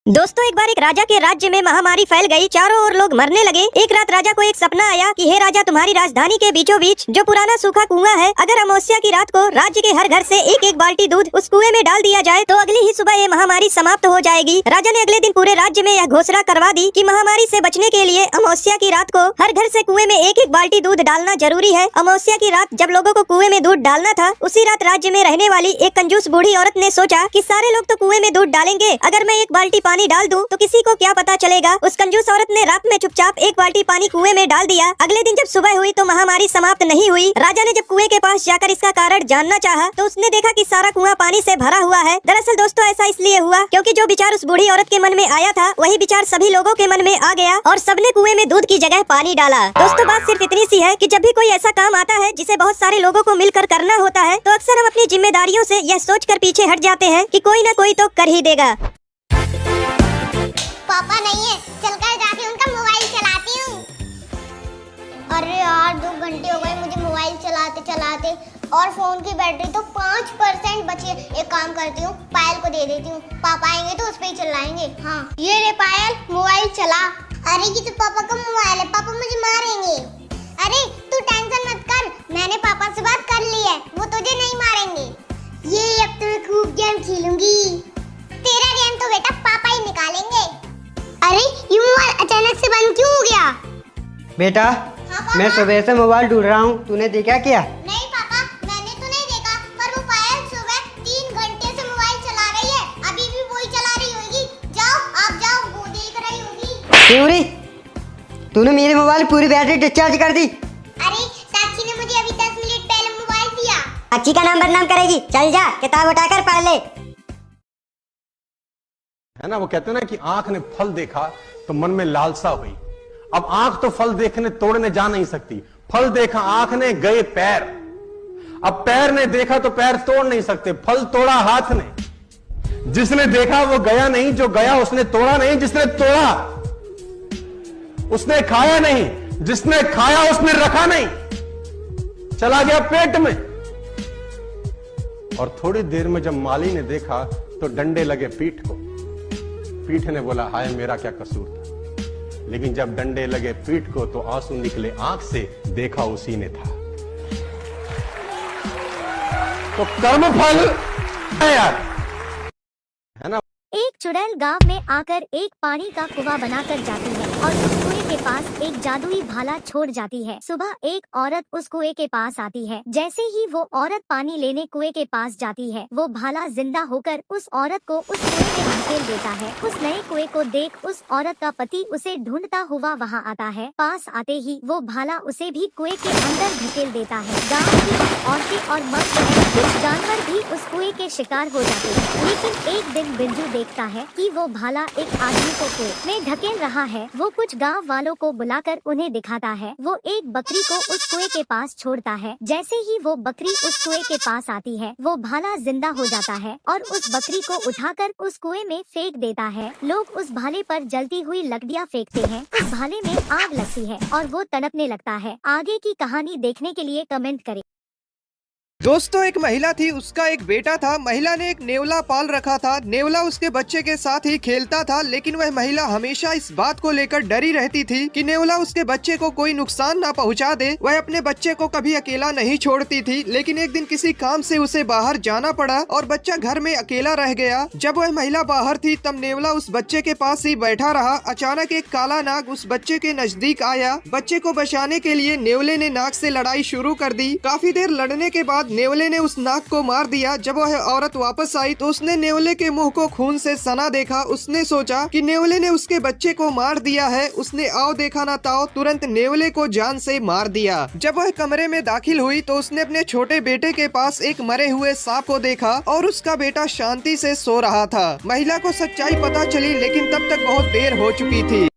दोस्तों एक बार एक राजा के राज्य में महामारी फैल गई। चारों ओर लोग मरने लगे। एक रात राजा को एक सपना आया कि हे राजा, तुम्हारी राजधानी के बीचों बीच जो पुराना सूखा कुआं है, अगर अमावस्या की रात को राज्य के हर घर से एक एक बाल्टी दूध उस कुएं में डाल दिया जाए तो अगली ही सुबह ये महामारी समाप्त हो जाएगी। राजा ने अगले दिन पूरे राज्य में यह घोषणा करवा दी कि महामारी से बचने के लिए अमावस्या की रात को हर घर से कुएं में एक एक बाल्टी दूध डालना जरूरी है। अमावस्या की रात जब लोगों को कुएं में दूध डालना था, उसी रात राज्य में रहने वाली एक कंजूस बूढ़ी औरत ने सोचा कि सारे लोग तो कुएं में दूध डालेंगे, अगर मैं एक बाल्टी पानी डाल दूं तो किसी को क्या पता चलेगा। उस कंजूस औरत ने रात में चुपचाप एक बाल्टी पानी कुएं में डाल दिया। अगले दिन जब सुबह हुई तो महामारी समाप्त नहीं हुई। राजा ने जब कुएं के पास जाकर इसका कारण जानना चाहा तो उसने देखा कि सारा कुआं पानी से भरा हुआ है। दरअसल दोस्तों ऐसा इसलिए हुआ क्योंकि जो विचार उस बूढ़ी औरत के मन में आया था वही विचार सभी लोगों के मन में आ गया और सबने कुएं में दूध की जगह पानी डाला। दोस्तों बात सिर्फ इतनी सी है कि जब भी कोई ऐसा काम आता है जिसे बहुत सारे लोगों को मिलकर करना होता है तो अक्सर हम अपनी जिम्मेदारियों से यह सोचकर पीछे हट जाते हैं कि कोई न कोई तो कर ही देगा। पापा नहीं है, चलकर जाके उनका मोबाइल चलाती हूँ। अरे यार 2 घंटे हो गए मुझे मोबाइल चलाते चलाते और फोन की बैटरी तो 5% बची है। एक काम करती हूँ, पायल को दे देती हूँ, पापा आएंगे तो उस पे ही चलाएंगे। हाँ ये रे पायल, मोबाइल चला। अरे ये तो पापा का मोबाइल है, पापा मुझे मारेंगे। अरे तू टेंशन मत कर, मैंने पापा से बात कर ली है, वो तुझे नहीं मारेंगे। ये अब तो मैं खूब गेम खेलूंगी। तेरा गेम तो बेटा पापा ही निकालेंगे। अरे ये मोबाइल अचानक से बंद क्यों हो गया? बेटा हाँ, मैं सुबह से मोबाइल ढूंढ रहा हूँ, तूने देखा क्या? नहीं पापा, मैंने तो नहीं देखा, पर वो पायल सुबह 3 घंटे से मोबाइल चला रही है, अभी भी वही चला रही होगी। जाओ आप जाओ, वो देख रही होगी। क्यों तूने मेरे मोबाइल पूरी बैटरी डिस्चार्ज कर दी? अरे साक्षी ने मुझे अभी 10 मिनट पहले मोबाइल दिया। अच्छी का नाम बदनाम करेगी, चल जा किताब उठाकर पढ़ ले। है ना, वो कहते हैं ना कि आंख ने फल देखा तो मन में लालसा हुई। अब आंख तो फल देखने तोड़ने जा नहीं सकती, फल देखा आंख ने गए पैर। अब पैर ने देखा तो पैर तोड़ नहीं सकते, फल तोड़ा हाथ ने। जिसने देखा वो गया नहीं, जो गया उसने तोड़ा नहीं, जिसने तोड़ा उसने खाया नहीं, जिसने खाया उसने रखा नहीं, चला गया पेट में। और थोड़ी देर में जब माली ने देखा तो डंडे लगे पीठ को। पीठ ने बोला हाय मेरा क्या कसूर था, लेकिन जब डंडे लगे पीठ को तो आंसू निकले आंख से, देखा उसी ने था। तो कर्म फल है यार, है ना। एक चुड़ैल गांव में आकर एक पानी का कुआं बनाकर जाती है और उस कुएं के पास एक जादुई भाला छोड़ जाती है। सुबह एक औरत उस कुएं के पास आती है। जैसे ही वो औरत पानी लेने कुएं के पास जाती है, वो भाला जिंदा होकर उस औरत को उस कुएं में धकेल देता है। उस नए कुएं को देख उस औरत का पति उसे ढूंढता हुआ वहां आता है। पास आते ही वो भाला उसे भी कुएं के अंदर धकेल देता है। गाँव की औरतें और मर्द कुछ जानवर भी उस कुएं के शिकार हो जाते हैं। लेकिन एक दिन बिरजू देखता है कि वो भाला एक आदमी को कुएं में धकेल रहा है। वो कुछ गांव वालों को बुलाकर उन्हें दिखाता है। वो एक बकरी को उस कुएं के पास छोड़ता है। जैसे ही वो बकरी उस कुएं के पास आती है, वो भाला जिंदा हो जाता है और उस बकरी को उठाकर उस कुएं में फेंक देता है। लोग उस भाले पर जलती हुई लकड़ियां फेंकते हैं। उस भाले में आग लगती है और वो तड़पने लगता है। आगे की कहानी देखने के लिए कमेंट करें। दोस्तों एक महिला थी, उसका एक बेटा था। महिला ने एक नेवला पाल रखा था। नेवला उसके बच्चे के साथ ही खेलता था, लेकिन वह महिला हमेशा इस बात को लेकर डरी रहती थी कि नेवला उसके बच्चे को कोई नुकसान ना पहुंचा दे। वह अपने बच्चे को कभी अकेला नहीं छोड़ती थी, लेकिन एक दिन किसी काम से उसे बाहर जाना पड़ा और बच्चा घर में अकेला रह गया। जब वह महिला बाहर थी तब नेवला उस बच्चे के पास ही बैठा रहा। अचानक एक काला नाग उस बच्चे के नजदीक आया। बच्चे को बचाने के लिए नेवले ने नाग से लड़ाई शुरू कर दी। काफी देर लड़ने के बाद नेवले ने उस नाग को मार दिया। जब वह औरत वापस आई तो उसने नेवले के मुंह को खून से सना देखा। उसने सोचा कि नेवले ने उसके बच्चे को मार दिया है। उसने आओ देखा ना ताओ तुरंत नेवले को जान से मार दिया। जब वह कमरे में दाखिल हुई तो उसने अपने छोटे बेटे के पास एक मरे हुए सांप को देखा और उसका बेटा शांति से सो रहा था। महिला को सच्चाई पता चली, लेकिन तब तक बहुत देर हो चुकी थी।